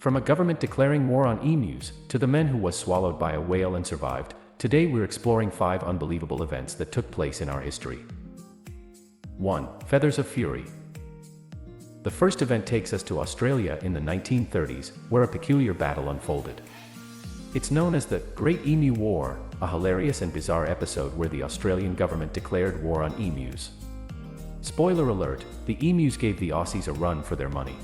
From a government declaring war on emus, to the man who was swallowed by a whale and survived, today we're exploring 5 unbelievable events that took place in our history. 1. Feathers of Fury. The first event takes us to Australia in the 1930s, where a peculiar battle unfolded. It's known as the Great Emu War, a hilarious and bizarre episode where the Australian government declared war on emus. Spoiler alert, the emus gave the Aussies a run for their money.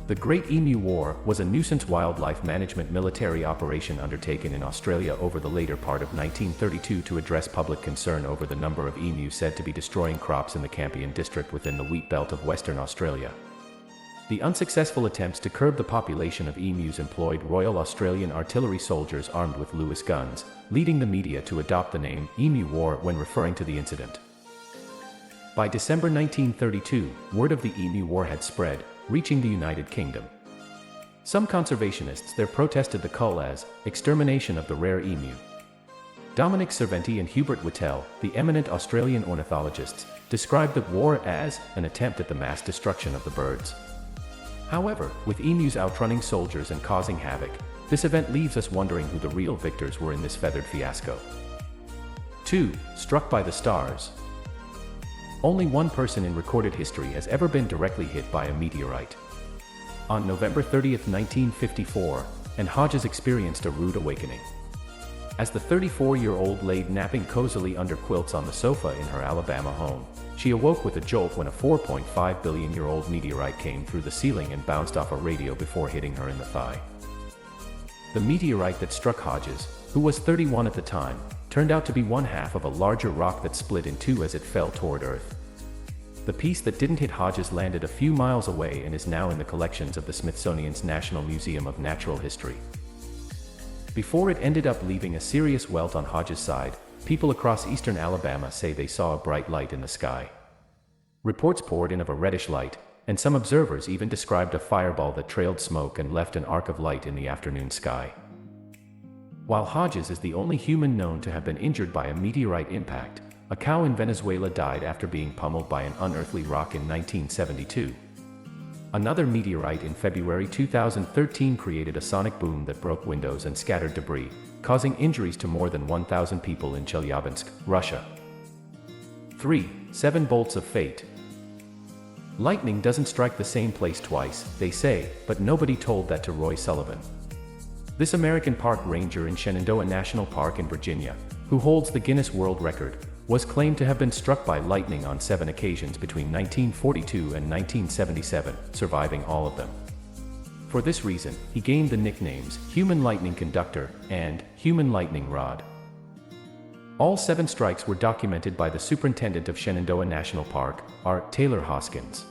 The Great Emu War was a nuisance wildlife management military operation undertaken in Australia over the later part of 1932 to address public concern over the number of emus said to be destroying crops in the Campion district within the wheat belt of Western Australia. The unsuccessful attempts to curb the population of emus employed Royal Australian Artillery soldiers armed with Lewis guns, leading the media to adopt the name Emu War when referring to the incident. By December 1932, word of the Emu War had spread, reaching the United Kingdom. Some conservationists there protested the cull as extermination of the rare emu. Dominic Cerventi and Hubert Whittell, the eminent Australian ornithologists, described the war as an attempt at the mass destruction of the birds. However, with emus outrunning soldiers and causing havoc, this event leaves us wondering who the real victors were in this feathered fiasco. 2. Struck by the stars. Only one person in recorded history has ever been directly hit by a meteorite. On November 30, 1954, and Hodges experienced a rude awakening. As the 34-year-old laid napping cozily under quilts on the sofa in her Alabama home, she awoke with a jolt when a 4.5 billion-year-old meteorite came through the ceiling and bounced off a radio before hitting her in the thigh. The meteorite that struck Hodges, who was 31 at the time, turned out to be one half of a larger rock that split in two as it fell toward Earth. The piece that didn't hit Hodges landed a few miles away and is now in the collections of the Smithsonian's National Museum of Natural History. Before it ended up leaving a serious welt on Hodges' side, people across eastern Alabama say they saw a bright light in the sky. Reports poured in of a reddish light, and some observers even described a fireball that trailed smoke and left an arc of light in the afternoon sky. While Hodges is the only human known to have been injured by a meteorite impact, a cow in Venezuela died after being pummeled by an unearthly rock in 1972. Another meteorite in February 2013 created a sonic boom that broke windows and scattered debris, causing injuries to more than 1,000 people in Chelyabinsk, Russia. 3. 7 Bolts of Fate. Lightning doesn't strike the same place twice, they say, but nobody told that to Roy Sullivan. This American park ranger in Shenandoah National Park in Virginia, who holds the Guinness World Record, was claimed to have been struck by lightning on 7 occasions between 1942 and 1977, surviving all of them. For this reason, he gained the nicknames Human Lightning Conductor and Human Lightning Rod. All 7 strikes were documented by the superintendent of Shenandoah National Park, Art Taylor Hoskins.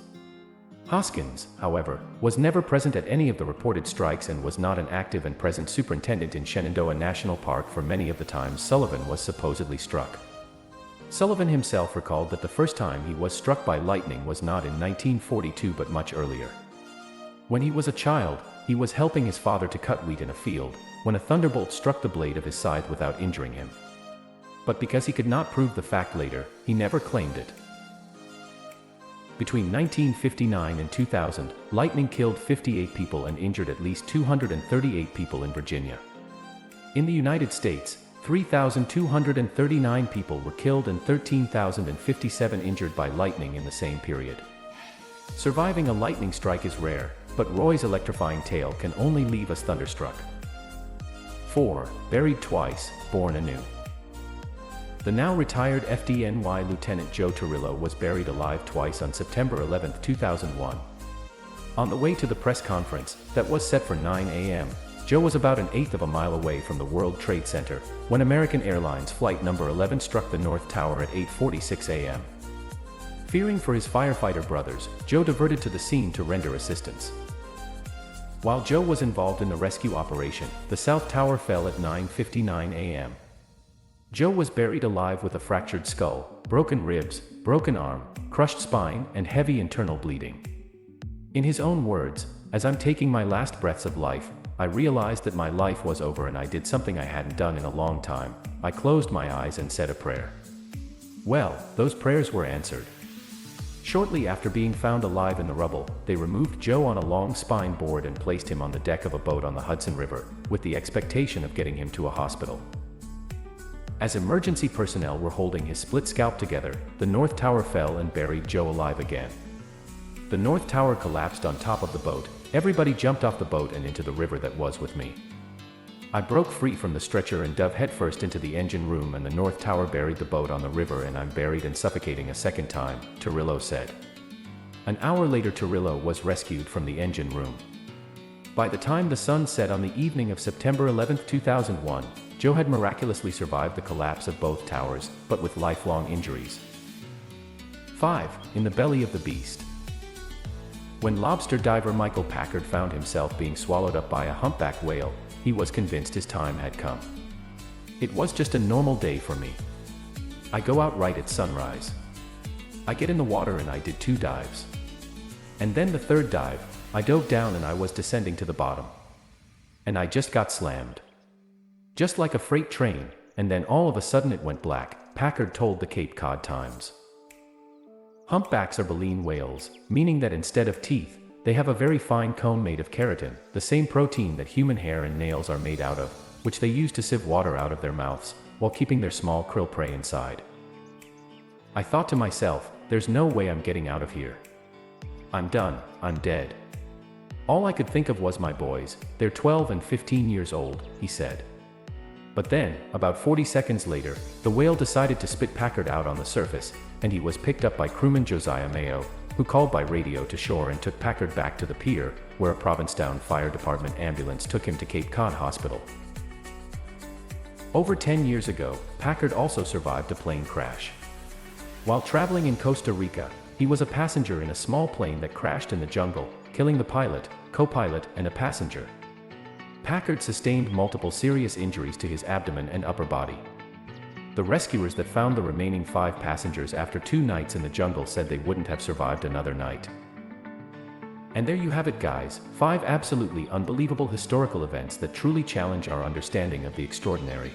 Hoskins, however, was never present at any of the reported strikes and was not an active and present superintendent in Shenandoah National Park for many of the times Sullivan was supposedly struck. Sullivan himself recalled that the first time he was struck by lightning was not in 1942 but much earlier. When he was a child, he was helping his father to cut wheat in a field, when a thunderbolt struck the blade of his scythe without injuring him. But because he could not prove the fact later, he never claimed it. Between 1959 and 2000, lightning killed 58 people and injured at least 238 people in Virginia. In the United States, 3,239 people were killed and 13,057 injured by lightning in the same period. Surviving a lightning strike is rare, but Roy's electrifying tale can only leave us thunderstruck. 4. Buried twice, born anew. The now retired FDNY Lieutenant Joe Torrillo was buried alive twice on September 11, 2001. On the way to the press conference, that was set for 9 a.m., Joe was about an eighth of a mile away from the World Trade Center, when American Airlines Flight number 11 struck the North Tower at 8:46 a.m. Fearing for his firefighter brothers, Joe diverted to the scene to render assistance. While Joe was involved in the rescue operation, the South Tower fell at 9:59 a.m. Joe was buried alive with a fractured skull, broken ribs, broken arm, crushed spine, and heavy internal bleeding. In his own words, "As I'm taking my last breaths of life, I realized that my life was over and I did something I hadn't done in a long time. I closed my eyes and said a prayer." Well, those prayers were answered. Shortly after being found alive in the rubble, they removed Joe on a long spine board and placed him on the deck of a boat on the Hudson River, with the expectation of getting him to a hospital. As emergency personnel were holding his split scalp together, the North Tower fell and buried Joe alive again. The North Tower collapsed on top of the boat. Everybody jumped off the boat and into the river that was with me. I broke free from the stretcher and dove headfirst into the engine room, and the North Tower buried the boat on the river, and I'm buried and suffocating a second time, Torillo said. An hour later, Torillo was rescued from the engine room. By the time the sun set on the evening of September 11, 2001, Joe had miraculously survived the collapse of both towers, but with lifelong injuries. 5. In the belly of the beast. When lobster diver Michael Packard found himself being swallowed up by a humpback whale, he was convinced his time had come. It was just a normal day for me. I go out right at sunrise. I get in the water and I did 2 dives. And then the 3rd dive, I dove down and I was descending to the bottom. And I just got slammed. Just like a freight train, and then all of a sudden it went black, Packard told the Cape Cod Times. Humpbacks are baleen whales, meaning that instead of teeth, they have a very fine cone made of keratin, the same protein that human hair and nails are made out of, which they use to sieve water out of their mouths, while keeping their small krill prey inside. I thought to myself, there's no way I'm getting out of here. I'm done, I'm dead. All I could think of was my boys, they're 12 and 15 years old, he said. But then, about 40 seconds later, the whale decided to spit Packard out on the surface, and he was picked up by crewman Josiah Mayo, who called by radio to shore and took Packard back to the pier, where a Provincetown Fire Department ambulance took him to Cape Cod Hospital. Over 10 years ago, Packard also survived a plane crash. While traveling in Costa Rica, he was a passenger in a small plane that crashed in the jungle, killing the pilot, co-pilot, and a passenger. Packard sustained multiple serious injuries to his abdomen and upper body. The rescuers that found the remaining 5 passengers after 2 nights in the jungle said they wouldn't have survived another night. And there you have it, guys, 5 absolutely unbelievable historical events that truly challenge our understanding of the extraordinary.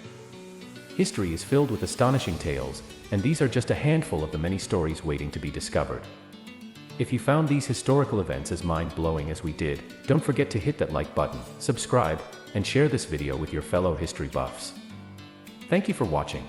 History is filled with astonishing tales, and these are just a handful of the many stories waiting to be discovered. If you found these historical events as mind-blowing as we did, don't forget to hit that like button, subscribe, and share this video with your fellow history buffs. Thank you for watching.